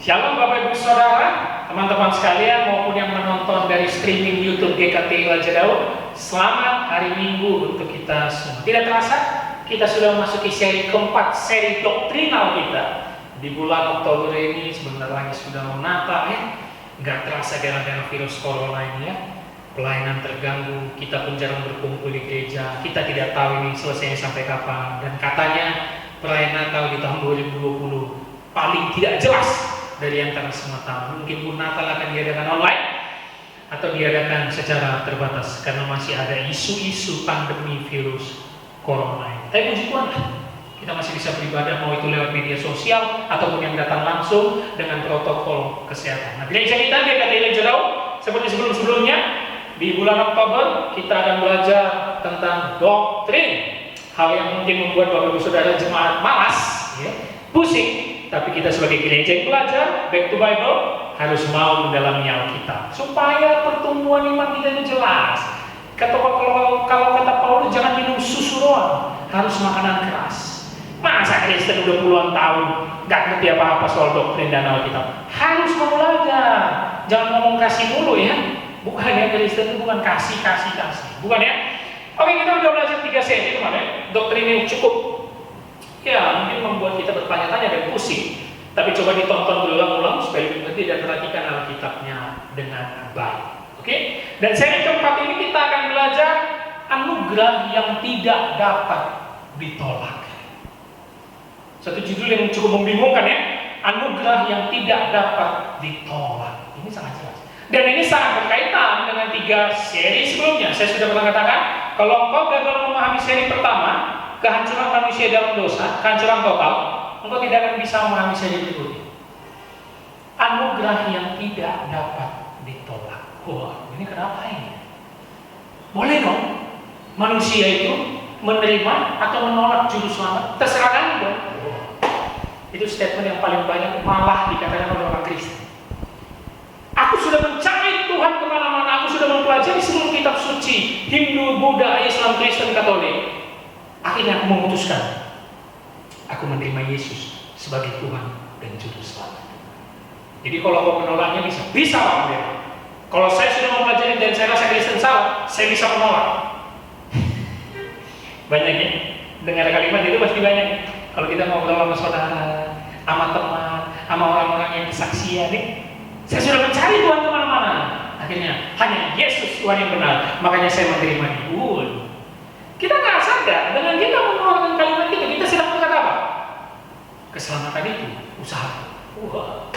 Shalom Bapak Ibu Saudara, teman-teman sekalian maupun yang menonton dari streaming YouTube GKT Raja Daud. Selamat hari Minggu untuk kita semua. Tidak terasa, kita sudah memasuki seri keempat, seri doktrinal kita. Di bulan Oktober ini sebentar lagi sudah mau Natal ya. Nggak terasa gara-gara virus corona ini ya. Pelayanan terganggu, kita pun jarang berkumpul di gereja. Kita tidak tahu ini selesainya sampai kapan. Dan katanya perayaan Natal di tahun 2020 paling tidak jelas dari antara semua tahun. Mungkin pun Natal akan diadakan online atau diadakan secara terbatas karena masih ada isu-isu pandemi virus corona ini. Tapi puji Tuhan, kita masih bisa beribadah mau itu lewat media sosial ataupun yang datang langsung dengan protokol kesehatan. Nah, gereja kita GKT Raja Daud seperti sebelum-sebelumnya di bulan Oktober kita akan belajar tentang doktrin, hal yang mungkin membuat Bapak Ibu Saudara jemaat malas, ya, pusing. Tapi kita sebagai gereja yang belajar back to Bible harus mau mendalami Alkitab supaya pertumbuhan iman kita itu jelas. Kalau kata Paulus jangan minum susu doang, harus makanan keras. Masa Kristen udah puluhan tahun gak ngerti apa-apa soal doktrin dan Alkitab? Harus mau belajar. Jangan ngomong kasih mulu ya. Bukan ya, Kristen itu bukan kasih. Bukan ya. Oke, kita udah belajar 3 sesi kemarin. Doktrin yang cukup ya mungkin membuat kita bertanya-tanya dan pusing, tapi coba ditonton berulang-ulang supaya lebih mengerti dan perhatikan Alkitabnya dengan baik. Oke? Dan seri keempat ini kita akan belajar anugerah yang tidak dapat ditolak. Satu judul yang cukup membingungkan ya, anugerah yang tidak dapat ditolak. Ini sangat jelas. Dan ini sangat berkaitan dengan 3 seri sebelumnya. Saya sudah pernah katakan, kalau engkau gagal memahami seri pertama, kehancuran manusia dalam dosa, kehancuran total, engkau tidak akan bisa memahami seri berikutnya. Anugerah yang tidak dapat ditolak. Wah, ini kenapa ini? Boleh dong manusia itu menerima atau menolak juru selamat, terserah kamu dong. Itu statement yang paling banyak malah dikatakan oleh orang Kristen. Aku sudah mencari Tuhan kemana-mana, aku sudah mempelajari seluruh kitab suci, Hindu, Buddha, Islam, Kristen, Katolik. Akhirnya aku memutuskan, aku menerima Yesus sebagai Tuhan dan Juru Selamat. Jadi kalau mau menolaknya bisa Pak Pendeta. Kalau saya sudah mempelajari dan saya rasa Kristen salah, saya bisa menolak. Banyak ya, dengar kalimat itu pasti banyak. Kalau kita ngobrol sama saudara, sama teman, sama orang-orang yang kesaksian nih, saya sudah mencari Tuhan kemana-mana. Akhirnya hanya Yesus Tuhan yang benar, makanya saya menerima Dia. Kita nggak sadar dengan kita mengeluarkan kalimat kita sedang berkata apa? Keselamatan itu usaha. Wah,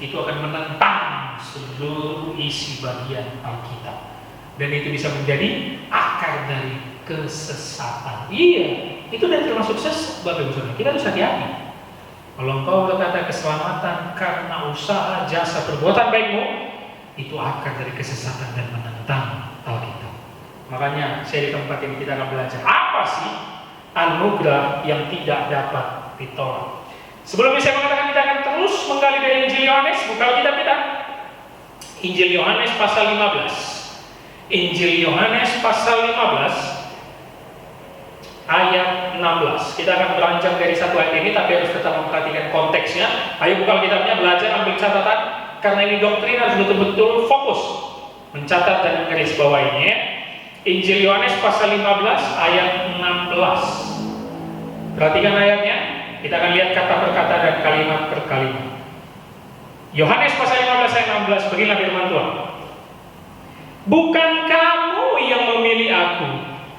itu akan menentang seluruh isi bagian Alkitab, dan itu bisa menjadi akar dari kesesatan. Iya, itu dan termasuk sesat, Bapak Ibu Saudara. Kita harus hati-hati. Kalau engkau berkata keselamatan karena usaha, jasa, perbuatan baikmu, itu akar dari kesesatan dan menentang Alkitab. Makanya seri keempat ini kita akan belajar apa sih anugerah yang tidak dapat ditolak. Sebelumnya saya mengatakan kita akan terus menggali dari Injil Yohanes. Buka kitab kita, Injil Yohanes pasal 15. Injil Yohanes pasal 15 ayat 16. Kita akan beranjak dari satu ayat ini, tapi harus tetap memperhatikan konteksnya. Ayo buka kitabnya, belajar, ambil catatan, karena ini doktrin harus betul-betul fokus mencatat dan menggarisbawahinya ya. Injil Yohanes pasal 15 ayat 16. Perhatikan ayatnya. Kita akan lihat kata per kata dan kalimat per kalimat. Yohanes pasal 15 ayat 16, beginilah firman Tuhan. Bukan kamu yang memilih aku,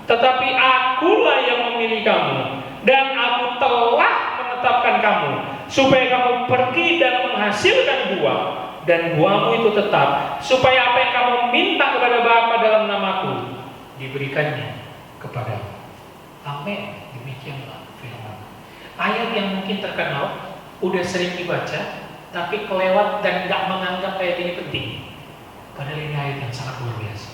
tetapi akulah yang memilih kamu, dan aku telah menetapkan kamu, supaya kamu pergi dan menghasilkan buah, dan buahmu itu tetap, supaya apa yang kamu minta kepada Bapa dalam namaku diberikannya kepadamu. Amin. Demikianlah firman. Ayat yang mungkin terkenal, udah sering dibaca, tapi kelewat dan gak menganggap ayat ini penting. Padahal ini ayat yang sangat luar biasa.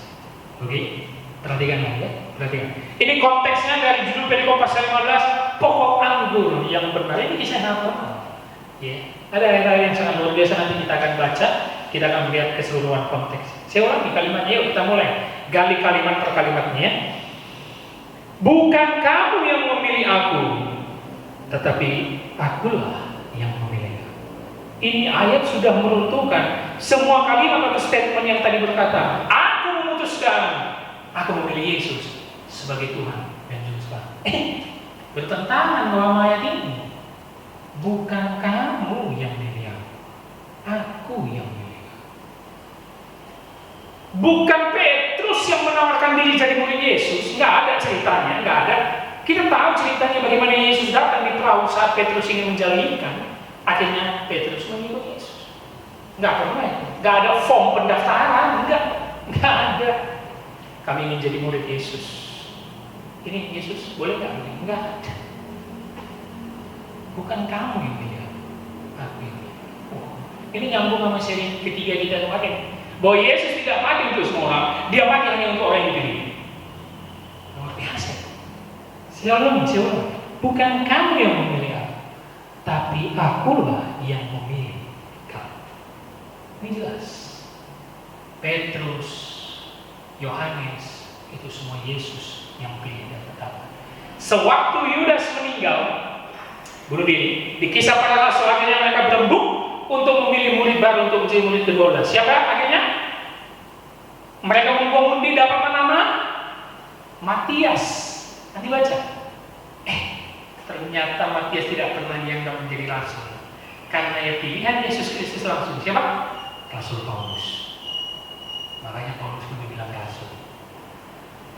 Oke, perhatikan ya, perhatikan. Ini konteksnya dari judul perikop pasal 15, pokok anggur yang benar. Ini kisah yang normal. Ya, ada ayat-ayat yang sangat luar biasa, nanti kita akan baca, kita akan melihat keseluruhan konteks. Saya ulangi kalimatnya, yuk kita mulai. Gali kalimat per kalimatnya. Bukan kamu yang memilih aku, tetapi akulah yang memilih kamu. Ini ayat sudah meruntuhkan semua kalimat atau statement yang tadi berkata, aku memutuskan, aku memilih Yesus sebagai Tuhan dan Juru Selamat. Bertentangan dalam ayat ini. Bukan kamu yang milih aku yang milih. Bukan Petrus yang menawarkan diri jadi murid Yesus. Nggak ada ceritanya, nggak ada. Kita tahu ceritanya bagaimana Yesus datang di perahu saat Petrus ingin menjauhi ikan. Akhirnya Petrus mengikut Yesus. Nggak pernah, nggak ada form pendaftaran, nggak ada. Kami ingin jadi murid Yesus. Ini Yesus boleh nggak? Nggak ada. Bukan kamu yang pilih, aku yang pilih. Ini nyambung sama seri ketiga kita kemarin. Bahwa Yesus tidak mati untuk semua orang, dia mati hanya untuk orang yang dipilih. Luar biasa. Saya ulang. Bukan kamu yang memilih aku, tapi akulah yang memilih kamu. Ini jelas. Petrus, Yohanes, itu semua Yesus yang pilih dan tetap. Sewaktu Yudas meninggal, bunuh diri, di Kisah Para Rasul akhirnya mereka berembuk untuk memilih murid baru untuk menjadi murid ke-12. Siapa akhirnya? Mereka membuang undi, dapat nama Matias. Nanti baca. Ternyata Matias tidak pernah dianggap menjadi rasul, karena ya pilihan Yesus Kristus langsung. Siapa? Rasul Paulus. Makanya Paulus pun dibilang rasul.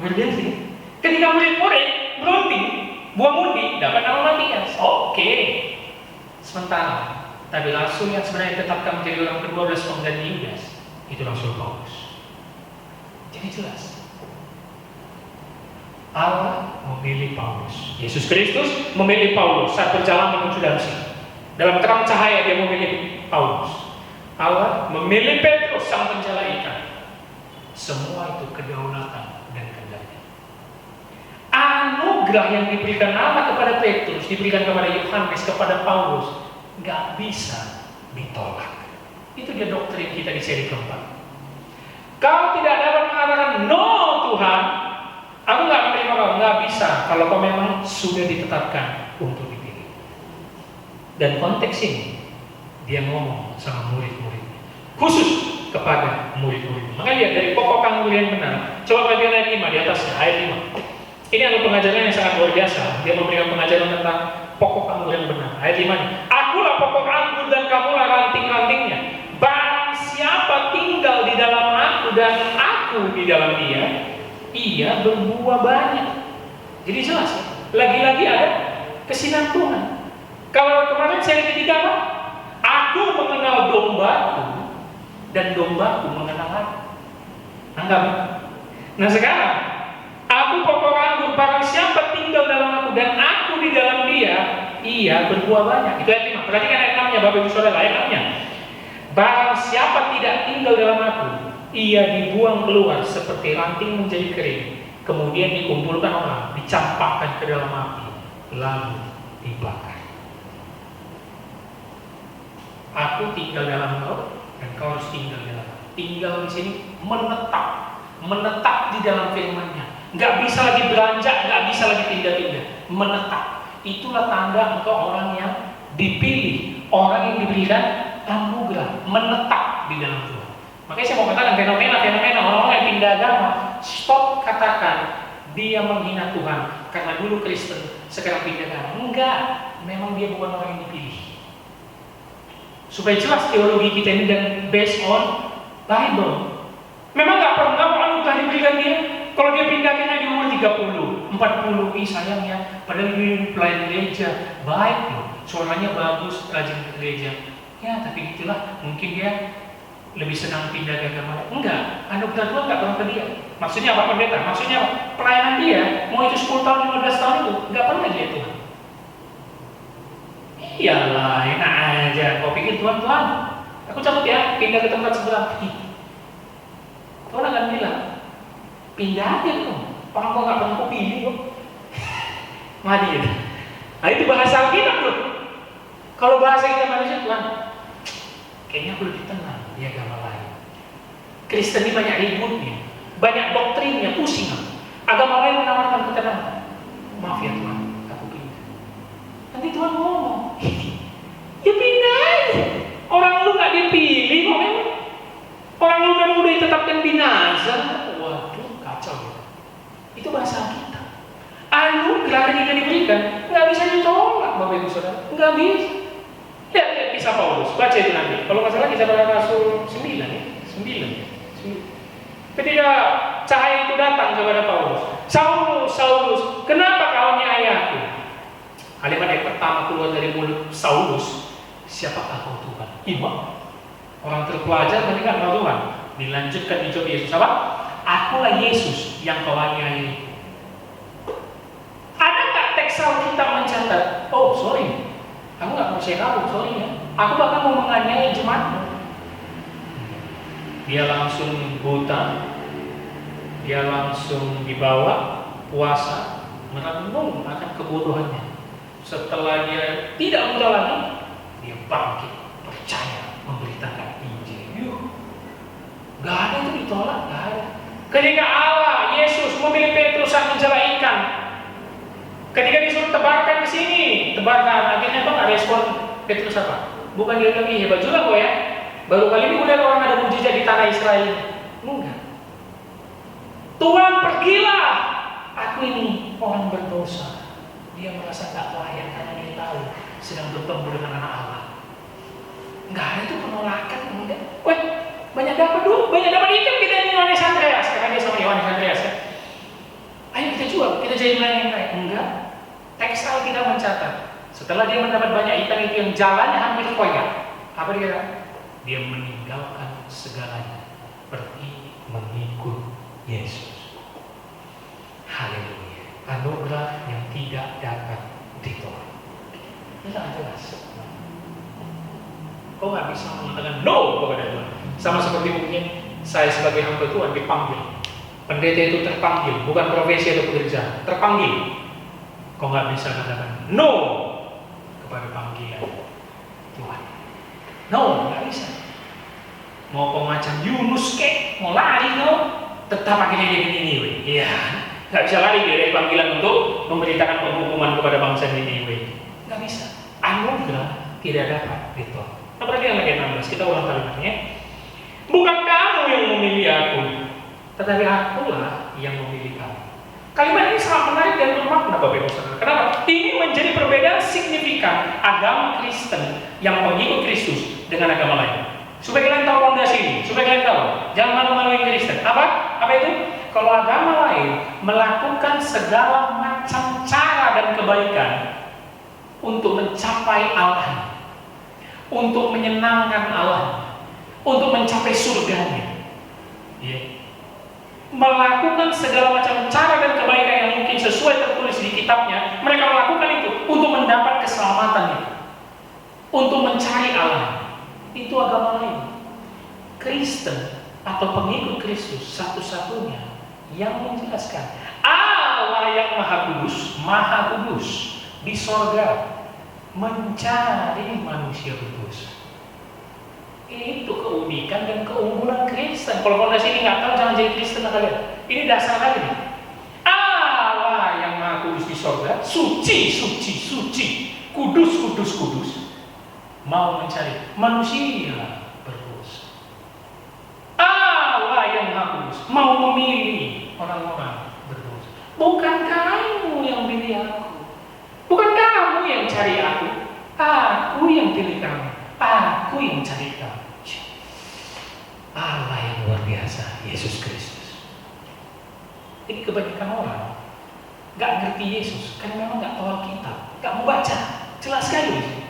Kemudian sih, ketika murid-murid berunding, buang undi, dapat nama Matias. Oke. Sementara, tapi rasul yang sebenarnya tetapkan menjadi orang ke-12 pengganti Yudas, itu Rasul Paulus. Jadi jelas, Allah memilih Paulus. Yesus Kristus memilih Paulus saat berjalan menuju Damsyik. Dalam terang cahaya dia memilih Paulus. Allah memilih Petrus sang penjala ikan. Semua itu kedaulatan dan kendali. Anugerah yang diberikan Allah kepada Petrus, diberikan kepada Yohanes, kepada Paulus, nggak bisa ditolak. Itu dia doktrin kita di seri keempat. Kau tidak dapat mengatakan no Tuhan, aku nggak menerima kau, nggak bisa kalau kau memang sudah ditetapkan untuk dipilih. Dan konteks ini dia ngomong sama murid-muridnya, khusus kepada murid-murid. Makanya lihat dari pokok anggur yang benar. Coba bagian ayat 5 di atasnya, ayat 5. Ini adalah pengajaran yang sangat luar biasa. Dia memberikan pengajaran tentang pokok anggur yang benar. Ayat 5 nih. Akulah pokok anggur dan kamulah ranting-rantingnya. Barang siapa tinggal di dalam aku dan aku di dalam dia, ia berbuah banyak. Jadi jelas, lagi-lagi ada kesinambungan. Kalau kemarin seri ketiga apa? Aku mengenal dombaku dan dombaku mengenal aku. Anggap. Nah sekarang, aku pokok anggur, barang siapa tinggal dalam aku dan aku di dalam dia, ia berbuah banyak. Itu ayat 5. Perhatikan ayat 6-nya, Bapak Ibu Saudara, ayat 6-nya. Barang siapa tidak tinggal dalam aku, ia dibuang keluar seperti ranting menjadi kering, kemudian dikumpulkan orang, dicampakkan ke dalam api, lalu dibakar. Aku tinggal dalam kau, dan kau harus tinggal dalam aku. Tinggal di sini menetap di dalam firman-Nya. Nggak bisa lagi beranjak, nggak bisa lagi pindah-pindah. Menetap. Itulah tanda engkau orang yang dipilih, orang yang diberikan anugerah, menetap di dalam Tuhan. Makanya saya mau katakan fenomena orang-orang yang pindah agama, stop katakan dia menghina Tuhan karena dulu Kristen, sekarang pindah agama. Enggak, memang dia bukan orang yang dipilih. Supaya jelas teologi kita ini dan based on Bible. Memang nggak pernah anugerah diberikan dia. Kalau dia pindah di umur 30, 40, sayangnya, padahal dia pelayan gereja, baik loh, suaranya bagus, rajin ke gereja. Ya, tapi itulah, mungkin dia lebih senang pindah ke agama. Enggak, anugerah Tuhan nggak pernah ke dia. Maksudnya apa pendeta? Maksudnya apa? Pelayanan dia, mau itu 10 tahun, 15 tahun itu, nggak pernah dia Tuhan. Iyalah, enak aja. Kau pikir Tuhan, aku cabut ya, pindah ke tempat sebelah. Tuhan akan bilang, pindah aja tuh. Orang kau nggak pernah kau pilih kok. Mati ya. Nah itu bahasa Alkitab loh. Kalau bahasa kita manusia, Tuhan, kayaknya aku lebih tenang di agama lain. Kristen ini banyak ributnya, banyak doktrinnya, pusing aku. Agama lain menawarkan ketenangan. Maaf ya Tuhan, aku pindah. Nanti Tuhan ngomong, ya pindah aja. bahasa kita. Anugerah ketika diberikan nggak bisa ditolak, Bapak Ibu Saudara, nggak bisa. Lihat kisah Paulus, baca itu nanti. Kalau nggak salah kisah Rasul 9 ya, 9. Ketika cahaya itu datang kepada Paulus, Saulus, Saulus, kenapa kau aniaya aku? Kalimat yang pertama keluar dari mulut Saulus, siapakah kau Tuhan? Imam. Orang terpelajar mereka kenal Tuhan. Dilanjutkan dijawab Yesus apa? Akulah Yesus yang kau aniayai. Ada nggak teks Alkitab mencatat? Oh sorry, kamu nggak percaya kamu, sorry ya. Aku bahkan mau menganiaya jemaatmu. Dia langsung buta, dia langsung dibawa puasa, merenung akan kebodohannya. Setelah dia tidak buta lagi, dia bangkit, percaya, memberitakan Injil. Gak ada itu ditolak, gak ada. Ketika Allah, Yesus memilih Petrus saat menjala ikan, ketika disuruh tebarkan ke sini, tebarkan, akhirnya kok nggak respon Petrus apa? Bukan dia bilang, hebat juga kok ya. Baru kali ini udah orang ada mujizat di tanah Israel. Enggak. Tuhan pergilah. Aku ini orang berdosa. Dia merasa tak layak karena dia tahu sedang bertemu dengan anak Allah. Enggak ada itu penolakan. Enggak. Weh, banyak dapat dulu, banyak dapat ikan kita ini Yohanes Andreas. Sekarang dia sama Yohanes Andreas ya. Ayo kita jual, kita jadi nelayan yang baik. Enggak. Teks Alkitab mencatat. Setelah dia mendapat banyak ikan itu yang jalannya hampir koyak. Apa dia kata? Dia meninggalkan segalanya, pergi mengikut Yesus. Haleluya. Anugerah yang tidak dapat ditolak. Ini sangat jelas. Kau nggak bisa mengatakan no kepada Tuhan. Sama seperti mungkin saya sebagai hamba Tuhan dipanggil. Pendeta itu terpanggil, bukan profesi atau pekerjaan, terpanggil. Kau nggak bisa katakan no kepada panggilan Tuhan. No, nggak bisa. Mau kau macam Yunus kek, mau lari kau, tetap akhirnya dia gini. Iya, nggak bisa lari dia dari panggilan untuk memberitakan penghukuman kepada bangsa Niniwe. Nggak bisa. Anugerah tidak dapat ditolak. Apalagi yang lagi 16, kita ulang kalimatnya. Bukan kamu yang memilih aku, tetapi akulah yang memilih kamu. Kalimat ini sangat menarik dan bermakna, Bapak Ibu Saudara. Kenapa? Ini menjadi perbedaan signifikan agama Kristen yang mengikut Kristus dengan agama lain. Supaya kalian tahu fondasi ini, supaya kalian tahu, jangan malu-maluin Kristen. Apa itu? Kalau agama lain melakukan segala macam cara dan kebaikan untuk mencapai Allah, untuk menyenangkan Allah, untuk mencapai surganya, melakukan segala macam cara dan kebaikan yang mungkin sesuai tertulis di kitabnya, mereka melakukan itu untuk mendapat keselamatan itu, untuk mencari Allah. Itu agama lain. Kristen atau pengikut Kristus satu-satunya yang menjelaskan Allah yang maha kudus di sorga mencari manusia kudus. Itu keunikan dan keunggulan Kristen. Kalau fondasi ini nggak tahu, jangan jadi Kristen kalian. Ini dasar lagi nih. Allah yang maha kudus di sorga, suci, kudus, mau mencari manusia berdosa. Allah yang maha kudus mau memilih orang-orang berdosa. Bukan kamu yang pilih aku, bukan kamu yang cari aku yang pilih kamu, aku yang cari kamu. Allah yang luar biasa, Yesus Kristus. Jadi kebanyakan orang nggak ngerti Yesus karena memang nggak tahu Alkitab, nggak mau baca. Jelas sekali.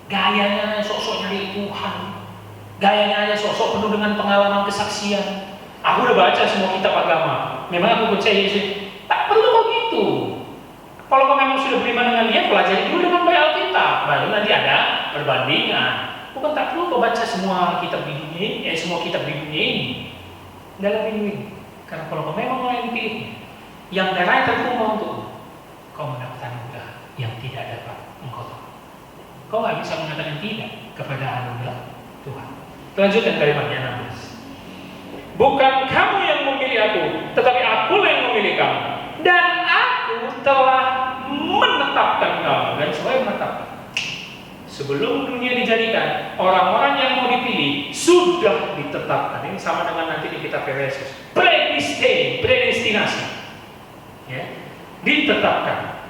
Gayanya sok-sok nyari Tuhan, gayanya aja sok-sok penuh dengan pengalaman kesaksian. Aku udah baca semua kitab agama, memang aku percaya Yesus. Tak perlu begitu. Kalau kau memang sudah beriman dengan dia, pelajari dulu dengan baik Alkitab, baru nanti ada perbandingan. Bukan tak perlu kau baca semua kitab di dunia ini, semua kitab di dunia ini dalam minggu ini. Karena kalau kau memang mau yang dipilih, yang darahnya terkumpul untuk kau mendapatkan anugerah yang tidak dapat engkau tahu. Kau nggak bisa mengatakan tidak kepada anugerah Tuhan. Lanjutkan kalimatnya 16. Bukan kamu yang memilih aku, tetapi akulah yang memilih kamu. Dan aku telah menetapkan kamu. Dan saya menetapkan. Sebelum dunia dijadikan, orang-orang yang mau dipilih sudah ditetapkan. Ini sama dengan nanti di kitab Efesus. Predestinasi. Ya, ditetapkan.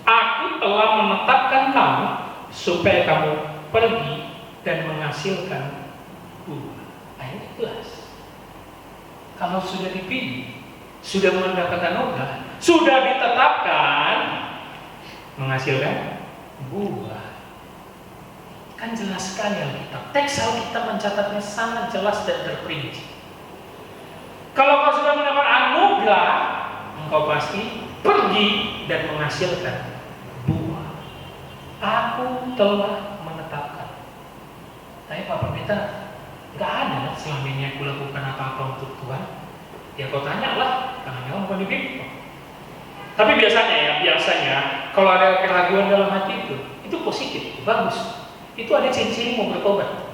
Aku telah menetapkan kamu supaya kamu pergi dan menghasilkan buah. Ayat 11. Kalau sudah dipilih, sudah mendapatkan anugerah, sudah ditetapkan menghasilkan buah. Kan jelas sekali Alkitab. Teks Alkitab mencatatnya sangat jelas dan terperinci. Kalau kau sudah mendapat anugerah, engkau pasti pergi dan menghasilkan buah. Aku telah menetapkan. Tapi Pak Pendeta, nggak ada selama ini aku lakukan apa-apa untuk Tuhan. Ya kau tanyalah, karena kamu bukan dibimbing. Tapi biasanya kalau ada keraguan dalam hati itu positif, bagus. Itu ada ciri-ciri mau bertobat.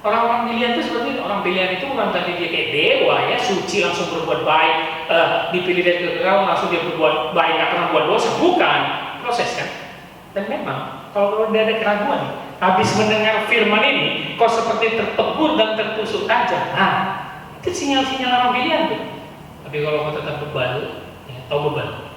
Orang-orang pilihan itu seperti itu. Orang pilihan itu bukan tadi dia kayak dewa ya, suci langsung berbuat baik, dipilih dari kekal langsung dia berbuat baik, nggak pernah buat dosa. Bukan, proses kan. Dan memang kalau ada keraguan, habis mendengar firman ini, kok seperti tertegur dan tertusuk aja. Nah, itu sinyal-sinyal orang pilihan tuh. Tapi kalau kau tetap bebal, ya, tahu bebal,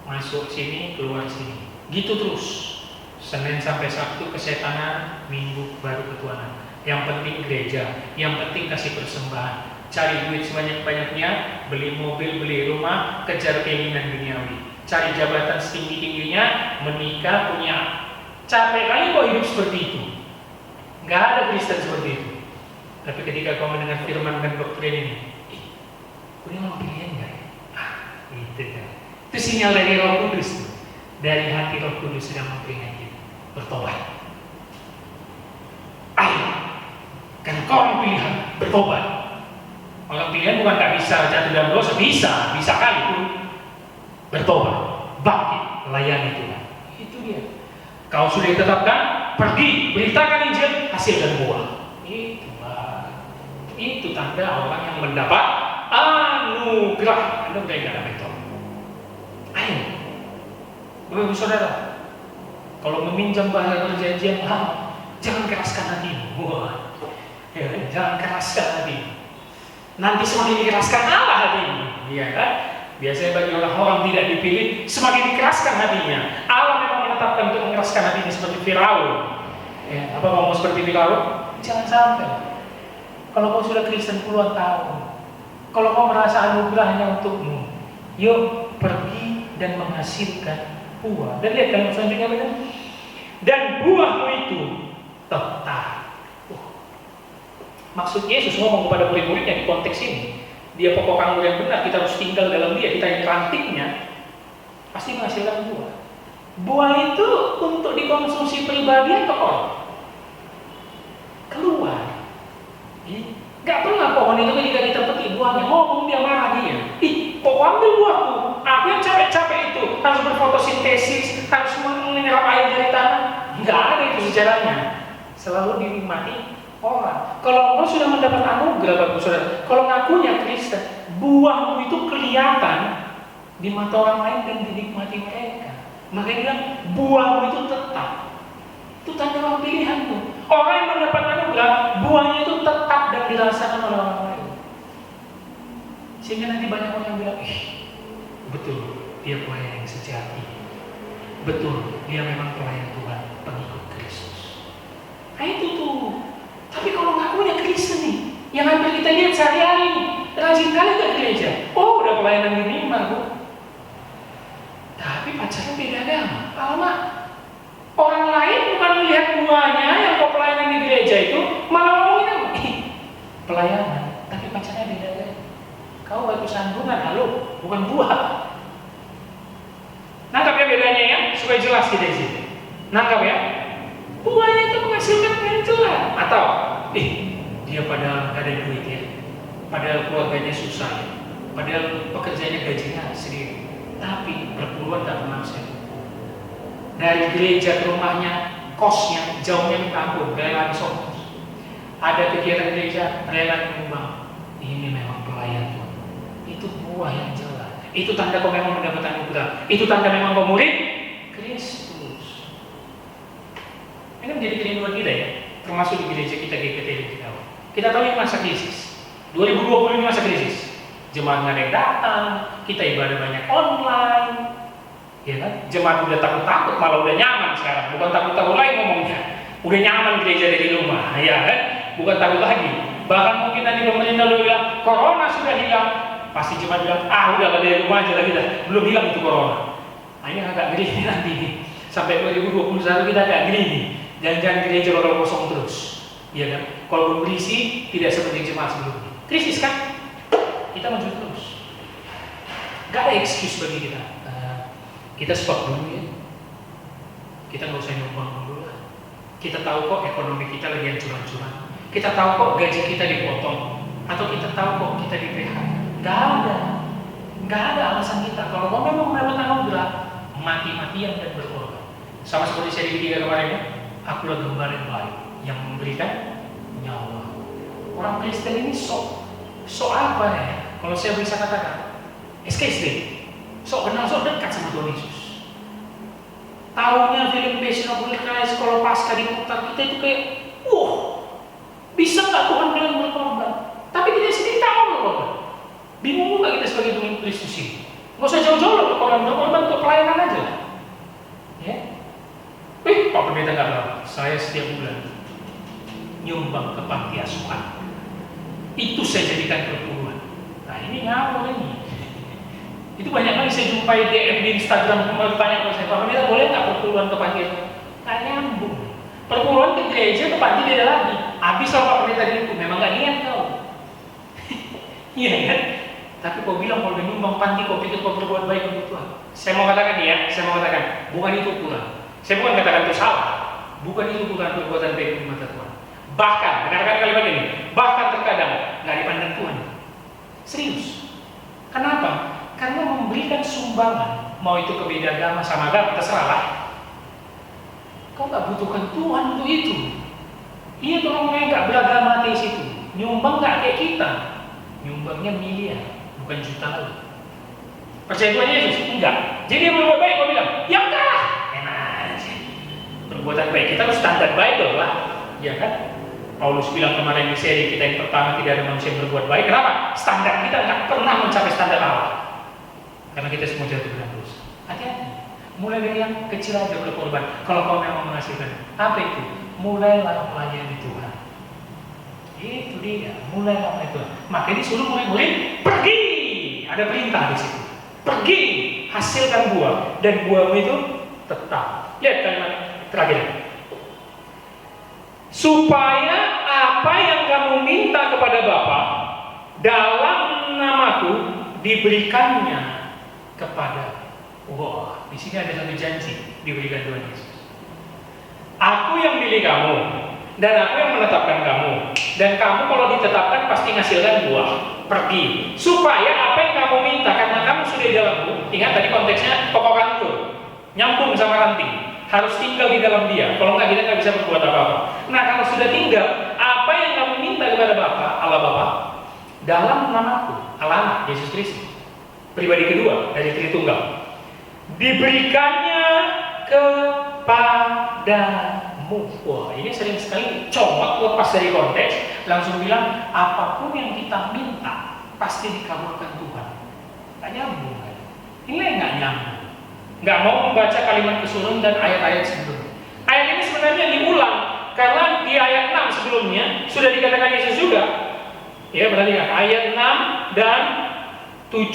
masuk sini, keluar sini, gitu terus. Senin sampai Sabtu kesetanan, Minggu baru ketuhanan. Yang penting gereja, yang penting kasih persembahan, cari duit sebanyak-banyaknya, beli mobil, beli rumah, kejar keinginan duniawi, cari jabatan setinggi-tingginya, menikah, punya. Capek kali kok hidup seperti itu. Nggak ada Kristen seperti itu. Tapi ketika kau mendengar firman dan doktrin ini, ini mau pilihan nggak ya? Gitu kan. Itu sinyal dari Roh Kudus tuh. Dari hati Roh Kudus sedang memperingatkan kita bertobat. Ayo, kan kau yang pilihan bertobat. Orang pilihan bukan nggak bisa jatuh dalam dosa, bisa kali pun bertobat, bangkit, layani Tuhan. Itu dia. Kau sudah ditetapkan, pergi, beritakan Injil, hasilkan buah. Itu tanda orang yang mendapat anugerah. Anda udah nggak ada betul. Ayo, Bapak Ibu Saudara, kalau meminjam bahasa perjanjian lama, jangan keraskan hatimu. Ya, jangan keraskan hatimu. Nanti semakin dikeraskan Allah hatimu, iya kan? Biasanya bagi orang-orang tidak dipilih, semakin dikeraskan hatinya. Allah memang menetapkan untuk mengeraskan hatinya seperti Firaun. Ya, apa mau seperti Firaun? Jangan sampai. Kalau kau sudah Kristen puluhan tahun, kalau kau merasa anugerahnya untukmu, yuk pergi dan menghasilkan buah. Dan lihat kalimat selanjutnya benar. Dan buahmu itu tetap. Maksud Yesus ngomong kepada murid-muridnya di konteks ini, dia pokok anggur yang benar, kita harus tinggal dalam dia, kita yang rantingnya, pasti menghasilkan buah. Buah itu untuk dikonsumsi pribadi atau orang? Keluar. Gak pernah pohon itu ketika kita petik buahnya, ngomong dia marah dia. Kok ambil buahku? Aku yang capek-capek itu harus berfotosintesis, harus menyerap air dari tanah. Gak ada itu sejarahnya. Selalu dinikmati orang. Kalau engkau sudah mendapat anugerah, Bapak Saudara, kalau ngakunya Kristen, buahmu itu kelihatan di mata orang lain dan dinikmati mereka. Makanya bilang buahmu itu tetap. Itu tanda orang pilihan tuh. Orang yang mendapat anugerah, buahnya itu tetap dan dirasakan oleh orang lain. Sehingga nanti banyak orang yang bilang, betul, dia pelayan yang sejati. Betul, dia memang pelayan Tuhan, pengikut Kristus. Nah itu tuh. Tapi kalau ngakunya Kristen nih, yang hampir kita lihat sehari-hari nih, rajin kali ke gereja. Oh, udah pelayanan di mimbar, Bu. Tapi pacarnya beda agama. Alamak. Orang lain bukan melihat buahnya yang kok pelayanan di gereja itu, malah ngomongin apa? Pelayanan, tapi pacarnya beda agama. Kau batu sandungan, halo, bukan buah. Nangkap ya bedanya ya, supaya jelas kita di sini. Nangkap ya. Buahnya itu menghasilkan yang jelas. Atau, dia padahal gak ada duit ya, padahal keluarganya susah ya, padahal pekerjaannya gajinya sedikit, tapi berpuluhan tak pernah saya. Dari gereja ke rumahnya, kosnya jauhnya minta ampun, rela disokos. Ada kegiatan gereja, rela menyumbang. Ini memang pelayan Tuhan. Itu buah yang jelas. Itu tanda kau memang mendapat anugerah. Itu tanda memang kau murid Kristus. Ini menjadi kerinduan kita ya, termasuk di gereja kita GKT kita. Kita tahu ini masa krisis. 2020 ini masa krisis. Jemaat nggak ada yang datang, kita ibadah banyak online, ya kan? Jemaat udah takut-takut, malah udah nyaman sekarang. Bukan takut-takut lagi ngomongnya, udah nyaman gereja dari rumah, ya kan? Bukan takut lagi. Bahkan mungkin nanti pemerintah udah bilang corona sudah hilang, pasti jemaat bilang udah dari rumah aja lagi dah, belum hilang itu corona. Nah ini agak gini nanti nih. Sampai 2021 kita agak gini nih. Jangan-jangan gereja bakal kosong terus, ya kan? Kalau berisi tidak seperti jemaat sebelumnya. Krisis kan? Kita maju terus. Gak ada excuse bagi kita. Kita stop dulu ya. Kita nggak usah nyumbang dulu lah. Kita tahu kok ekonomi kita lagi hancur-hancuran. Kita tahu kok gaji kita dipotong. Atau kita tahu kok kita di PHK. Gak ada alasan kita. Kalau kau memang mendapat anugerah, mati-matian dan berkorban. Sama seperti saya di ketiga kemarin ya. Akulah gembala yang baik yang memberikan nyawa. Orang Kristen ini sok apa ya? Kalau saya bisa katakan, SKSD, sok kenal, sok dekat sama Tuhan Yesus. Tahunya film Passion of Christ kalau pasca diputar kita itu kayak, bisa nggak Tuhan bilang berkorban? Tapi kita sendiri tahu berkorban. Bingung nggak kita sebagai pengikut Kristus ini? Nggak usah jauh-jauh berkorban untuk pelayanan aja. Ya. Pak Pendeta nggak tahu, saya setiap bulan nyumbang ke panti asuhan. Itu saya jadikan perpuluhan. Nah ini ngawur ini. Itu banyak kali saya jumpai DM di Instagram bertanya kepada saya, Pak Pendeta boleh nggak perpuluhan ke panti asuhan? Nggak nyambung. Perpuluhan ke gereja ke panti beda lagi. Habis kalau Pak Pendeta itu memang nggak niat kau. Iya kan? Tapi kau bilang kalau nyumbang panti kau pikir kau berbuat baik untuk Tuhan. Saya mau katakan bukan itu ukuran. Saya bukan katakan itu salah, bukan itu bukan perbuatan baik di mata Tuhan. Bahkan, dengarkan kalimat ini, bahkan terkadang nggak dipandang Tuhan. Serius. Kenapa? Karena memberikan sumbangan, mau itu ke beda agama sama agama, terserah lah. Kau nggak butuhkan Tuhan untuk itu. Iya tuh orang yang nggak beragama ateis itu, nyumbang nggak kayak kita, nyumbangnya miliar, bukan juta lagi. Percaya Tuhan Yesus? Enggak. Jadi yang berbuat baik, kau bilang, ya enggak. Perbuatan baik kita harus standar Bible lah, ya kan? Paulus bilang kemarin di seri kita yang pertama tidak ada manusia yang berbuat baik. Kenapa? Standar kita nggak pernah mencapai standar Allah, karena kita semua jatuh ke dalam dosa. Hati-hati. Mulai dari yang kecil aja berkorban. Kalau kau memang menghasilkan, apa itu? Mulailah melayani Tuhan. Itu dia. Mulailah melayani Tuhan. Makanya disuruh murid-murid pergi. Ada perintah di situ. Pergi, hasilkan buah, dan buahmu itu tetap. Lihat kalimat terakhir. Supaya apa yang kamu minta kepada Bapa dalam namaku diberikannya kepada. Wah, di sini ada satu janji diberikan Tuhan Yesus. Aku yang pilih kamu dan aku yang menetapkan kamu, dan kamu kalau ditetapkan pasti menghasilkan buah. Pergi supaya apa yang kamu minta, karena kamu sudah di dalamku. Ingat tadi konteksnya pokok kantor nyambung sama ranting, harus tinggal di dalam dia. Kalau nggak kita nggak bisa berbuat apa-apa. Nah kalau sudah tinggal, apa yang kamu minta kepada Bapa, Allah Bapa, dalam namaku, Allah Anak, Yesus Kristus, pribadi kedua dari Tritunggal, diberikannya kepadamu. Wah, ini sering sekali comot lepas dari konteks, langsung bilang apapun yang kita minta pasti dikabulkan Tuhan. Nggak nyambung kan? Ini nggak nyambung. Nggak mau membaca kalimat kesuruhan dan ayat-ayat sebelumnya. Ayat ini sebenarnya diulang karena di ayat 6 sebelumnya sudah dikatakan Yesus juga. Ya, perhatikan ayat 6 dan 7.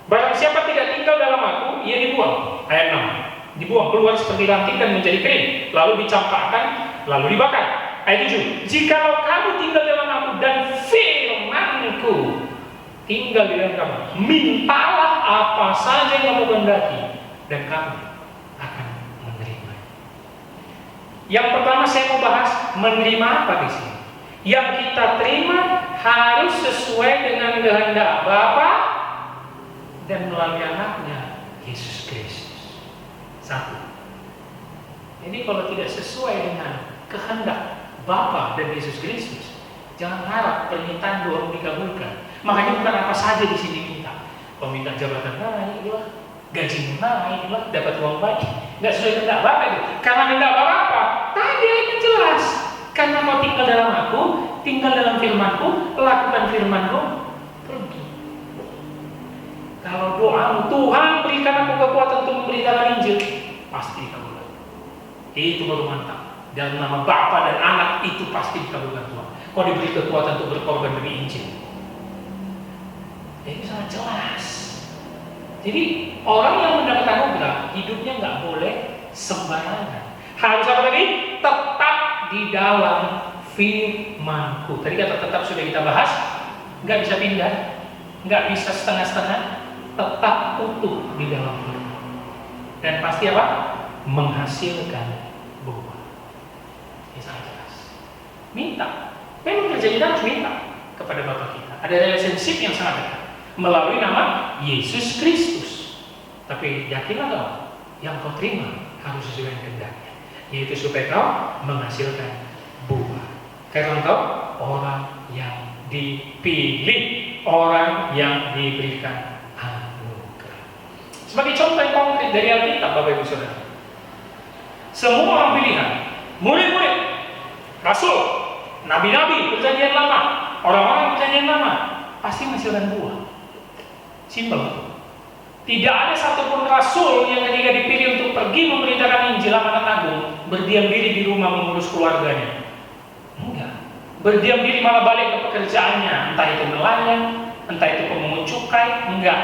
Barang siapa tidak tinggal dalam aku, ia dibuang. Ayat 6. Dibuang keluar seperti ranting dan menjadi kering, lalu dicampakkan, lalu dibakar. Ayat 7. Jikalau kamu tinggal dalam aku dan firman-Ku tinggal di dalam kamu, mintalah apa saja yang kamu kehendaki dan kamu akan menerima. Yang pertama saya mau bahas menerima apa di sini. Yang kita terima harus sesuai dengan kehendak Bapa dan melalui anaknya Yesus Kristus. Satu. Jadi kalau tidak sesuai dengan kehendak Bapa dan Yesus Kristus, jangan harap permintaan doa dikabulkan. Makanya bukan apa saja di sini minta. Kalau minta jabatan naik, gaji naik, dapat uang banyak, nggak sesuai kehendak Bapa itu. Karena kehendak Bapa apa? Tadi itu jelas. Karena kau tinggal dalam aku, tinggal dalam firman-Ku, lakukan firman-Ku, pergi. Kalau doamu, Tuhan berikan aku kekuatan untuk memberitakan Injil, pasti dikabulkan. Itu baru mantap. Dalam nama Bapa dan Anak itu pasti dikabulkan Tuhan. Kau diberi kekuatan untuk berkorban demi Injil. Itu sangat jelas. Jadi orang yang mendapat anugerah, hidupnya nggak boleh sembarangan. Harus apa tadi? Tetap di dalam firman-Ku. Tadi kata tetap sudah kita bahas, nggak bisa pindah, nggak bisa setengah-setengah. Tetap utuh di dalam firman. Dan pasti apa? Menghasilkan buah. Ini sangat jelas. Minta. Memang kerja kita harus minta kepada Bapa kita. Ada relationship yang sangat dekat melalui nama Yesus Kristus. Tapi yakinlah kau, yang kau terima harus sesuai dengan kehendaknya, yaitu supaya kau menghasilkan buah. Karena kau orang yang dipilih, orang yang diberikan anugerah. Sebagai contoh yang konkret dari Alkitab, Bapak Ibu Saudara, semua orang pilihan, murid-murid, rasul, nabi-nabi perjanjian lama, orang-orang perjanjian lama pasti menghasilkan buah. Simpel. Tidak ada satupun rasul yang ketika dipilih untuk pergi memberitakan Injil amanat agung berdiam diri di rumah mengurus keluarganya. Enggak. Berdiam diri malah balik ke pekerjaannya, entah itu nelayan, entah itu pemungut cukai. Enggak.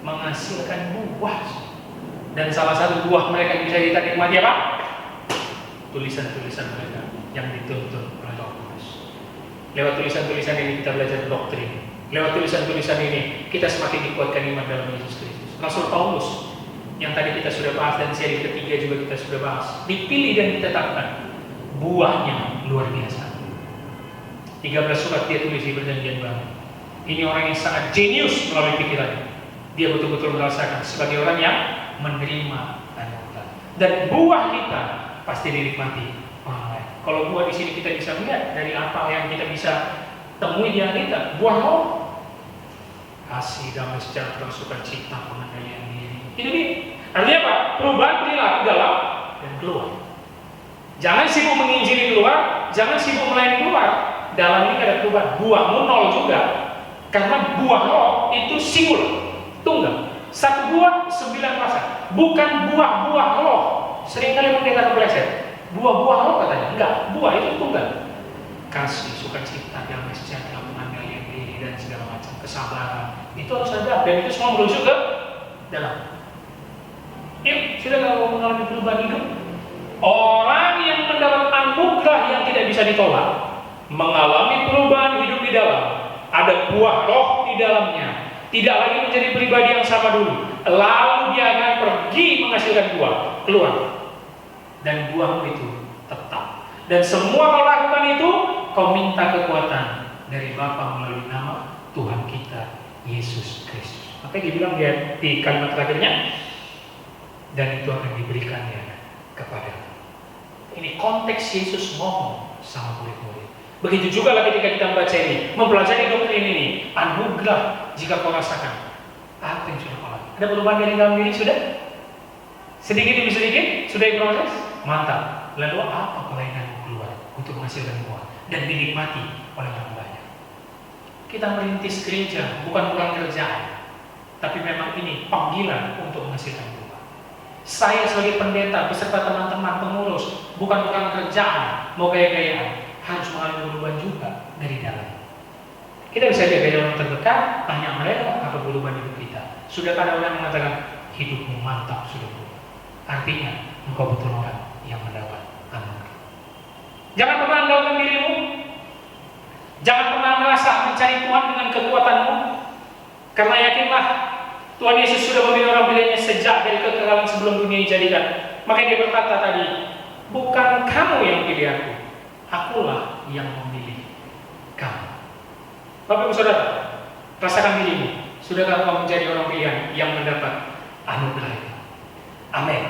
Menghasilkan buah. Dan salah satu buah mereka yang bisa kita nikmati apa? Tulisan-tulisan mereka yang dituntun oleh Roh Kudus. Lewat tulisan-tulisan ini kita belajar doktrin. Lewat tulisan-tulisan ini kita semakin dikuatkan iman dalam Yesus Kristus. Rasul Paulus yang tadi kita sudah bahas dan seri ketiga juga kita sudah bahas, dipilih dan ditetapkan, buahnya luar biasa. 13 surat dia tulis di Perjanjian Baru. Ini orang yang sangat jenius melalui pikirannya. Dia betul-betul merasakan sebagai orang yang menerima anugerah. Dan buah kita pasti dinikmati orang lain. Kalau buah di sini kita bisa melihat dari apa yang kita bisa temui di Alkitab, buah roh, kasih, damai, sejahtera, sukacita, pengendalian diri. Itu dia. Artinya apa? Perubahan perilaku dalam dan keluar. Jangan sibuk menginjili keluar, jangan sibuk melayani keluar. Dalam ini ada perubahan. Buahmu nol juga, karena buah roh itu singular, tunggal. Satu buah 9 rasa, bukan buah-buah roh. Seringkali pendeta kepleset. Buah-buah roh katanya, enggak. Buah itu tunggal. Kasih, sukacita, damai, sejahtera, pengendalian diri dan segala macam, kesabaran, itu harus ada, dan itu semua merujuk ke dalam. Yuk, sudah kalau mengalami perubahan hidup, orang yang mendapat anugerah yang tidak bisa ditolak, mengalami perubahan hidup di dalam, ada buah roh di dalamnya, tidak lagi menjadi pribadi yang sama dulu, lalu dia akan pergi menghasilkan buah, keluar, dan buahmu itu tetap. Dan semua kau lakukan itu, kau minta kekuatan dari Bapa melalui nama Tuhan kita Yesus Kristus. Maka dibilang dia di kalimat terakhirnya, dan itu akan diberikannya kepada. Ini konteks Yesus ngomong sama murid-murid. Begitu juga lagi ketika kita membaca ini, mempelajari doktrin ini, anugerah jika kau rasakan. Apa yang sudah kau lakukan? Ada perubahan dari dalam diri sudah? Sedikit demi sedikit sudah diproses? Mantap. Lalu apa kelainan keluar untuk menghasilkan buah dan dinikmati oleh orang banyak? Kita merintis gereja bukan kerjaan, tapi memang ini panggilan untuk menghasilkan buah. Saya sebagai pendeta beserta teman-teman pengurus bukan kerjaan, mau gaya-gayaan, harus mengalami perubahan juga dari dalam. Kita bisa jaga orang terdekat, tanya mereka apa perubahan hidup kita. Sudah ada orang yang mengatakan hidupmu mantap sudah berubah. Artinya engkau betul orang yang mendapat anugerah. Jangan pernah andalkan dirimu. Jangan pernah merasa mencari Tuhan dengan kekuatanmu. Karena yakinlah Tuhan Yesus sudah memilih orang pilihnya sejak dari kekekalan sebelum dunia dijadikan. Makanya dia berkata tadi, bukan kamu yang pilih aku, akulah yang memilih kamu. Bapak Ibu Saudara, rasakan dirimu. Sudahkah kau menjadi orang pilihan yang mendapat anugerah itu? Amin.